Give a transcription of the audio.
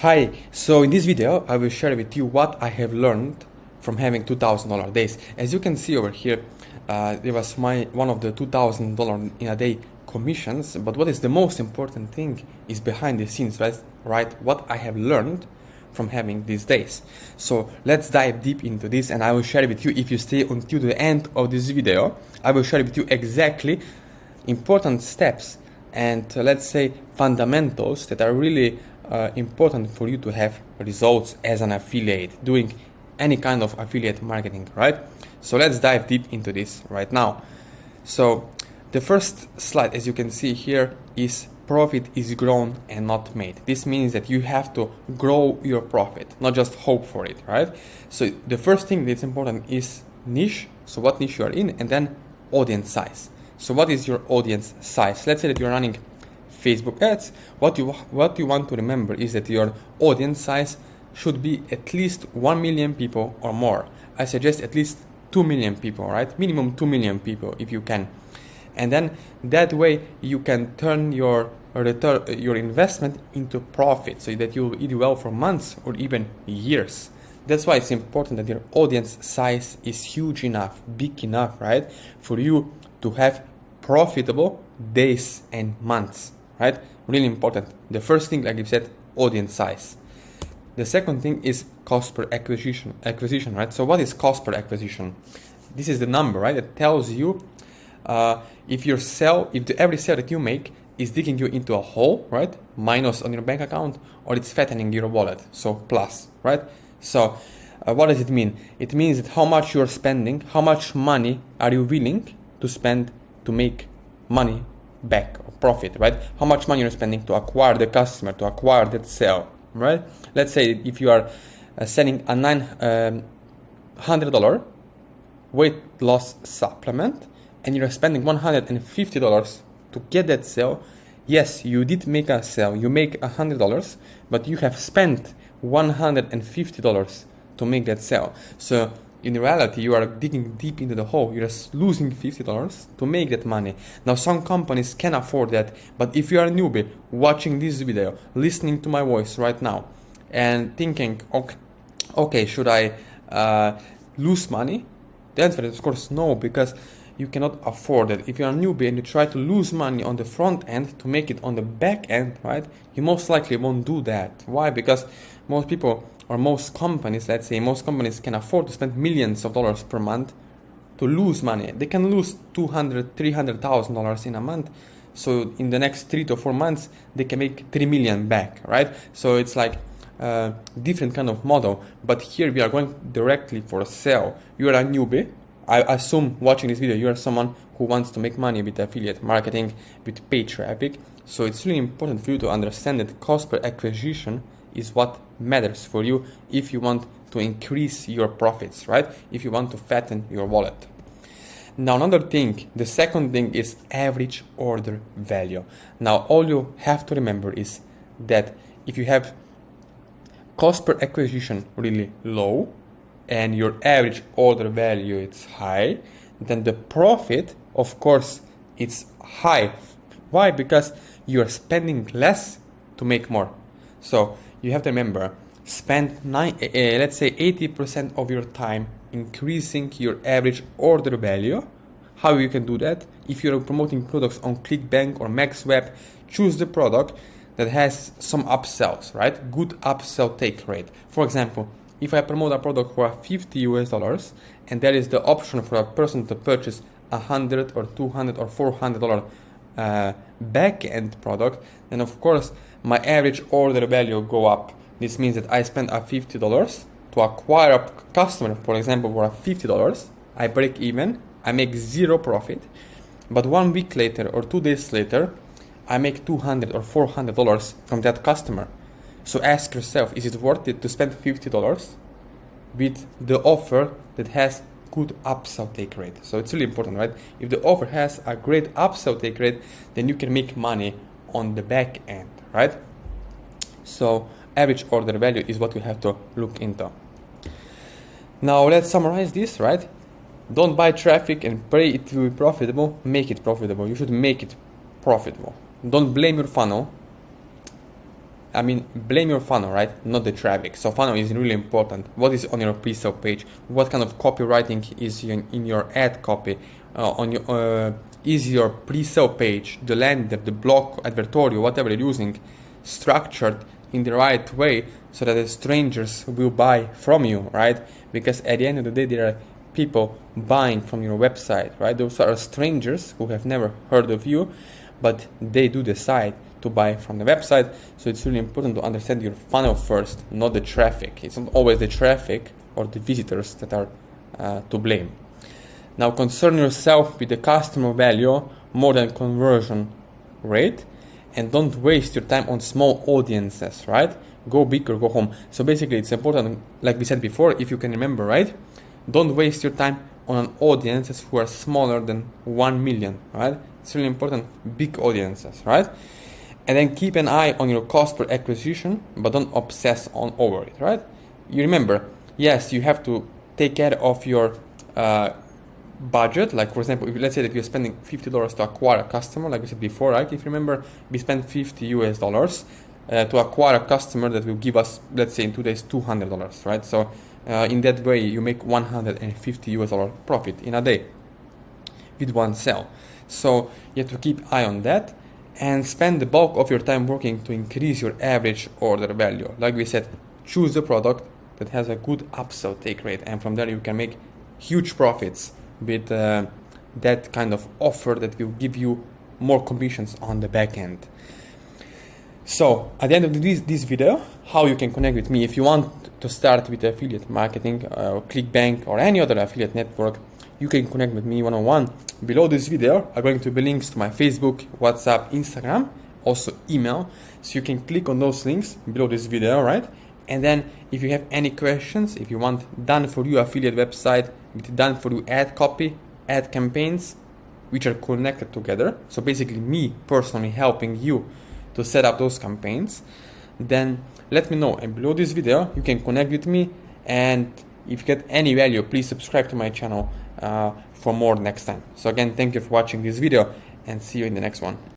Hi, so in this video I will share with you what I have learned from having $2,000 days. As you can see over here, there was one of the $2,000 in a day commissions, but what is the most important thing is behind the scenes, right? What I have learned from having these days. So let's dive deep into this, and I will share with you, if you stay until the end of this video, I will share with you exactly important steps and let's say fundamentals that are really important for you to have results as an affiliate, doing any kind of affiliate marketing, right? So let's dive deep into this right now. So the first slide, as you can see here, is profit is grown and not made. This means that you have to grow your profit, not just hope for it, right? So the first thing that's important is niche, so what niche you are in, and then audience size. So what is your audience size? Let's say that you're running Facebook ads. What you want to remember is that your audience size should be at least 1 million people or more. I suggest at least 2 million people, right? Minimum 2 million people if you can. And then that way you can turn your investment into profit, so that you'll eat well for months or even years. That's why it's important that your audience size is huge enough, big enough, right? For you to have profitable days and months. Right? Really important. The first thing, like you said, audience size. The second thing is cost per acquisition, right? So what is cost per acquisition? This is the number, right? That tells you if the every sale that you make is digging you into a hole, right? Minus on your bank account, or it's fattening your wallet. So plus, right? So what does it mean? It means that how much you're spending, how much money are you willing to spend to make money back, or profit, right? How much money you're spending to acquire the customer, to acquire that sale, right? Let's say if you are selling a $900 weight loss supplement and you're spending $150 to get that sale. Yes, you did make a sale, you make $100, but you have spent $150 to make that sale. So in reality, you are digging deep into the hole. You're just losing $50 to make that money. Now, some companies can afford that, but if you are a newbie watching this video, listening to my voice right now, and thinking, okay, should I lose money? The answer is, of course, no, because you cannot afford it. If you're a newbie and you try to lose money on the front end to make it on the back end, right, you most likely won't do that. Why? Because most people, or most companies, let's say most companies can afford to spend millions of dollars per month to lose money. They can lose $200,000, $300,000 in a month. So in the next 3 to 4 months, they can make 3 million back, right? So it's like a different kind of model. But here we are going directly for a sale. You are a newbie. I assume watching this video, you are someone who wants to make money with affiliate marketing, with paid traffic. So it's really important for you to understand that cost per acquisition is what matters for you if you want to increase your profits, right? If you want to fatten your wallet. Now, another thing, the second thing is average order value. Now, all you have to remember is that if you have cost per acquisition really low and your average order value is high, then the profit, of course, it's high. Why? Because you are spending less to make more. So you have to remember, spend let's say 80% of your time increasing your average order value. How you can do that? If you're promoting products on ClickBank or MaxWeb, choose the product that has some upsells, right? Good upsell take rate. For example, if I promote a product for $50 and there is the option for a person to purchase $100 or $200 or $400 back-end product, then of course my average order value go up. This means that I spend $50 to acquire a customer, for example, for $50. I break even, I make zero profit, but 1 week later or 2 days later, I make $200 or $400 from that customer. So ask yourself, is it worth it to spend $50 with the offer that has good upsell take rate? So it's really important, right? If the offer has a great upsell take rate, then you can make money on the back end, right? So average order value is what you have to look into. Now let's summarize this, right? Don't buy traffic and pray it will be profitable. Make it profitable. You should make it profitable. Don't blame your funnel. I mean, blame your funnel, right? Not the traffic. So funnel is really important. What is on your pre-sale page? What kind of copywriting is in your ad copy? Is your pre-sale page, the landing, the blog, advertorial, whatever you're using, structured in the right way so that the strangers will buy from you, right? Because at the end of the day, there are people buying from your website, right? Those are strangers who have never heard of you, but they do decide to buy from the website. So it's really important to understand your funnel first, not the traffic. It's not always the traffic or the visitors that are to blame. Now concern yourself with the customer value more than conversion rate, and don't waste your time on small audiences, right? Go big or go home. So basically it's important, like we said before, if you can remember, right? Don't waste your time on audiences who are smaller than 1 million, right? It's really important, big audiences, right? And then keep an eye on your cost per acquisition, but don't obsess over it, right? You remember, yes, you have to take care of your budget. Like for example, if let's say that you're spending $50 to acquire a customer, like we said before, right? If you remember, we spend $50 to acquire a customer that will give us, let's say in 2 days, $200, right? So in that way, you make $150 profit in a day with one sale. So you have to keep eye on that and spend the bulk of your time working to increase your average order value. Like we said, choose a product that has a good upsell take rate, and from there you can make huge profits with that kind of offer that will give you more commissions on the back end. So at the end of this video, how you can connect with me. If you want to start with affiliate marketing, ClickBank or any other affiliate network, you can connect with me one-on-one. Below this video are going to be links to my Facebook, WhatsApp, Instagram, also email. So you can click on those links below this video, right? And then if you have any questions, if you want done for you affiliate website with done for you ad copy, ad campaigns, which are connected together. So basically me personally helping you to set up those campaigns, then let me know. And below this video, you can connect with me. And if you get any value, please subscribe to my channel for more next time. So again, thank you for watching this video and see you in the next one.